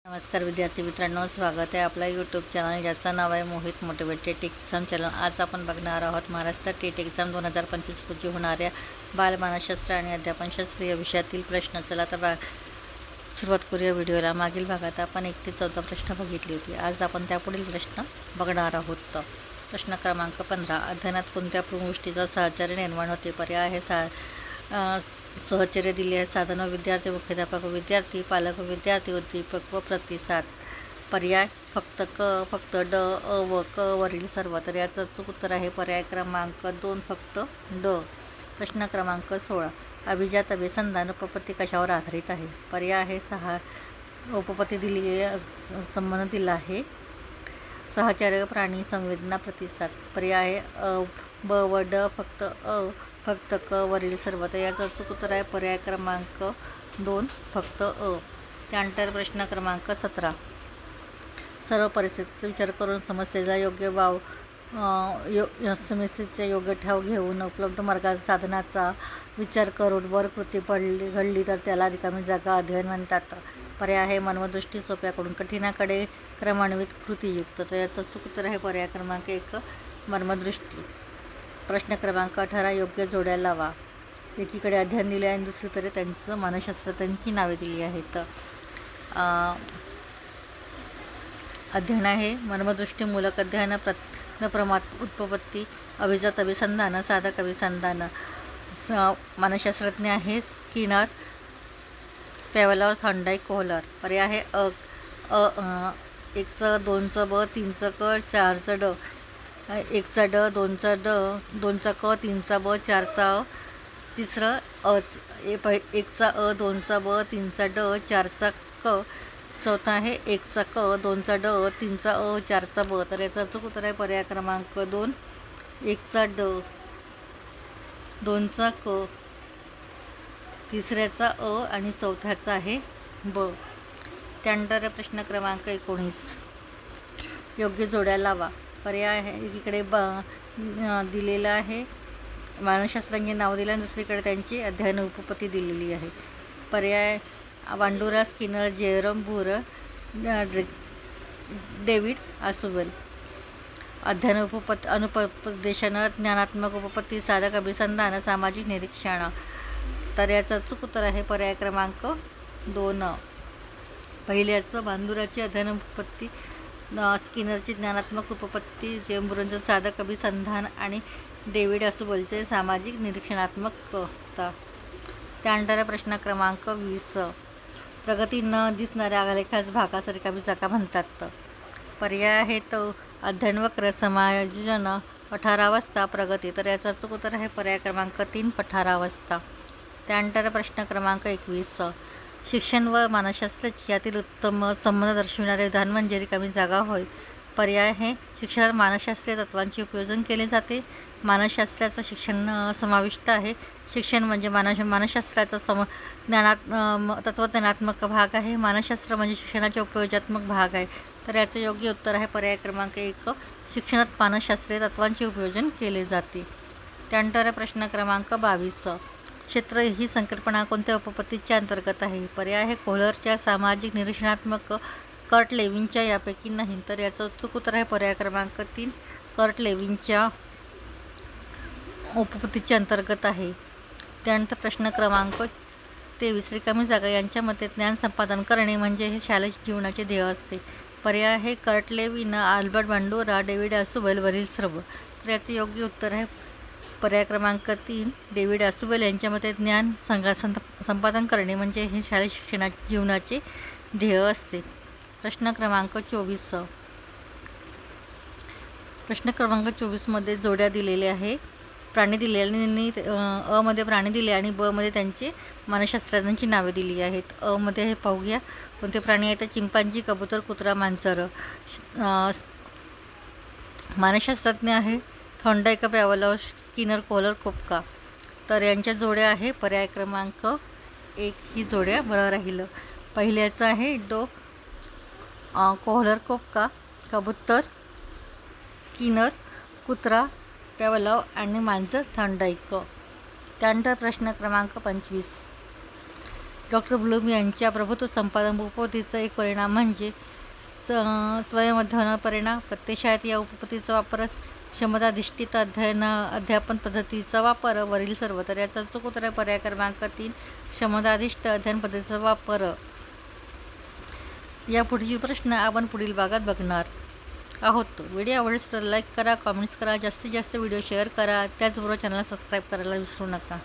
नमस्कार विद्यार्थी मित्रांनो, स्वागत आहे आपल्या यूट्यूब चॅनल ज्याचं नाव आहे Mohit motivated tech exam channel. आज आपण बघणार आहोत महाराष्ट्र टेट एक्झाम 2025 रोजी होणाऱ्या बालमानसशास्त्र आणि अध्यापनशास्त्र या विषयातील प्रश्न। चला तर सुरुवात करूया व्हिडिओला। मागील भागात आपण 1 ते 14 प्रश्न बघितले होते। आज आपण त्यापुढील प्रश्न बघणार आहोत। प्रश्न क्रमांक 15, अध्ययनात कोणत्या गोष्टीचा सहचार्य निर्माण होते? पर्याय आहे सहचर्य दिले आहे साधन व विद्यार्थी, मुख्याध्यापक व विद्यार्थी, पालक व विद्यार्थी, उद्दीपक व प्रतिसाद। पर्याय फक्त ड, अ व क वरील सर्व। तर याचं अचूक उत्तर आहे पर्याय क्रमांक 2 फक्त ड। प्रश्न क्रमांक 16, अभिजात अभिसंधान उपपत्ती कशावर आधारित आहे? पर्याय आहे 6 उपपत्ती दिली आहे, संबंध दिला आहे सहचार्य, प्राणी, संवेदना, प्रतिसाद। पर्याय आहे ब व ड फक्त अ फक्त क वरील सर्व। तर याचं अचूक उत्तर आहे पर्याय क्रमांक 2 फक्त अ। त्यानंतर प्रश्न क्रमांक 17, सर्व परिस्थितीचा विचार करून समस्येचा योग्य समस्येचा योग्य ठाव घेऊन उपलब्ध मार्गाचा साधनाचा विचार करून वर कृती घडली तर त्याला रिकामी जागा अध्ययन म्हणतात। पर्याय आहे मनोदृष्टी सोप्याकडून कठीणाकडे क्रमान्वित कृतीयुक्त। तर याचं अचूक उत्तर आहे पर्याय क्रमांक 1 मनोदृष्टी। प्रश्न क्रमांक 18, योग्य जोड्या लावा। एकीकडे अध्ययन दिले आहे आणि दुसरीकडे त्यांचं मानसशास्त्र त्यांची नावे दिली आहेत। अध्ययन आहे मनोदृष्टीमूलक अध्ययन, प्रमाद उत्पत्ती, अभिजात अभिसंधान, साधक अभिसंधान। मानसशास्त्रज्ञ आहे स्किनर, पॅव्लोव, थॉर्नडाईक, कोहलर। पर्याय आहे 1चं 2चं ब 3चं क 4चं ड, 1चा ड 2चा ड 2चा क 3चा ब 4चा अ, तिसरं 1चा अ 2चा ब 3चा ड 4चा क, चौथा आहे 1चा क 2चा ड 3चा अ 4चा ब। तर याचं अचूक उत्तर आहे पर्याय क्रमांक 2 1चा ड 2चा क, तिसऱ्याचा अ आणि चौथ्याचा आहे ब। त्यानंतर प्रश्न क्रमांक 19, योग्य जोड्या लावा। पर्याय आहे एकीकडे दिलेलं आहे मानसशास्त्रांचे नाव दिलं आणि दुसरीकडे त्यांची अध्ययन उपपत्ती दिलेली आहे। पर्याय वांडुरा, स्किनर, जेरम बूर, डेव्हिड आसुवेल। अध्ययन अनुपदेशन, ज्ञानात्मक उपपत्ती, साधक अभिसंधान, सामाजिक निरीक्षण। तर याचं अचूक उत्तर आहे पर्याय क्रमांक 2 पहिल्याचं वांडुराची अध्ययन उपपत्ती, स्किनरची ज्ञानात्मक उपपत्ती, जेम्बुरचं साधक अभिसंधान आणि डेव्हिड आसुवेलचे सामाजिक निरीक्षणात्मकता। त्यानंतर प्रश्न क्रमांक 20, प्रगती न दिसणाऱ्या आलेखास भागास रिकामी जागा म्हणतात। पर्याय आहेत अध्ययन वक्र, समायोजन, पठारावस्था, प्रगती। तर याचं अचूक उत्तर आहे पर्याय क्रमांक 3 पठारावस्था। त्यानंतर प्रश्न क्रमांक 21, शिक्षण व मानसशास्त्र यातील उत्तम संबंध दर्शविणारे विधान म्हणजे रिकामी जागा होय। पर्याय आहे शिक्षणात मानसशास्त्रीय तत्त्वांचे उपयोजन केले जाते। मानसशास्त्राचं शिक्षण समाविष्ट आहे। शिक्षण म्हणजे मानसशास्त्राचा तत्त्वज्ञानात्मक भाग आहे। मानसशास्त्र म्हणजे शिक्षणाचे उपयोगात्मक भाग आहे। तर याचं योग्य उत्तर आहे पर्याय क्रमांक 1 शिक्षणात मानसशास्त्रीय तत्त्वांचे उपयोजन केले जाते। त्यानंतर प्रश्न क्रमांक 22, क्षेत्र ही संकल्पना कोणत्या उपपत्तीच्या अंतर्गत आहे? पर्याय आहे कोहलरच्या, सामाजिक निरीक्षणात्मक, कर्ट लेविनच्या, यापैकी नाही। तर याचं अचूक उत्तर आहे पर्याय क्रमांक 3 कर्ट लेविनच्या उपपत्तीच्या अंतर्गत आहे। त्यानंतर प्रश्न क्रमांक 23, रिकामी जागा यांच्या मते ज्ञान संपादन करणे म्हणजे हे शालेय जीवनाचे ध्येय असते। पर्याय आहे Kurt Lewin, Albert Bandura, David Ausubel वरील सर्व। तर याचे योग्य उत्तर आहे पर्याय क्रमांक 3 डेव्हिड आसुवेल यांच्या मते ज्ञान संपादन करणे म्हणजे हे शालेय जीवनाचे ध्येय असते। प्रश्न क्रमांक 24, प्रश्न क्रमांक 24 मध्ये जोड्या दिलेल्या आहे, प्राणी दिले आणि अ मध्ये प्राणी दिले आणि ब मध्ये त्यांचे मानसशास्त्रज्ञांची नावे दिली आहेत। अ मध्ये हे पाहूया कोणते प्राणी आहेत, चिंपांजी, कबूतर, कुत्रा, मांजर। मानसशास्त्रज्ञ आहे थॉर्नडाईक, पॅव्लोव, स्किनर, कोहलर, कोपका। तर यांच्या जोड्या आहे पर्याय क्रमांक 1 ही जोड्या बरोबर राहील। पहिल्याचं आहे कोहलर, कोपका, कबूतर, स्किनर, कुत्रा, पॅव्लोव आणि मांजर, थॉर्नडाईक। त्यानंतर प्रश्न क्रमांक 25, डॉक्टर ब्लूम यांच्या प्रभुत्व संपादन उपपत्तीचा एक परिणाम म्हणजे स्वयंअध्ययन परिणाम. प्रत्येक शाळेत या उपपत्तीचा वापर क्षमताधिष्ठित अध्यापन पद्धतीचा वापर. वरील सर्व तर याचा चूक उत्तर आहे पर्याय क्रमांक 3 क्षमताधिष्ठित अध्ययन पद्धतीचा वापर. या पुढील प्रश्न आपण पुढील भागात बघणार आहोत. व्हिडिओ आवडल्यास लाईक करा, कमेंट्स करा, जास्तीत जास्त व्हिडिओ शेअर करा, त्याचबरोबर चॅनलला सबस्क्राईब करायला विसरू नका.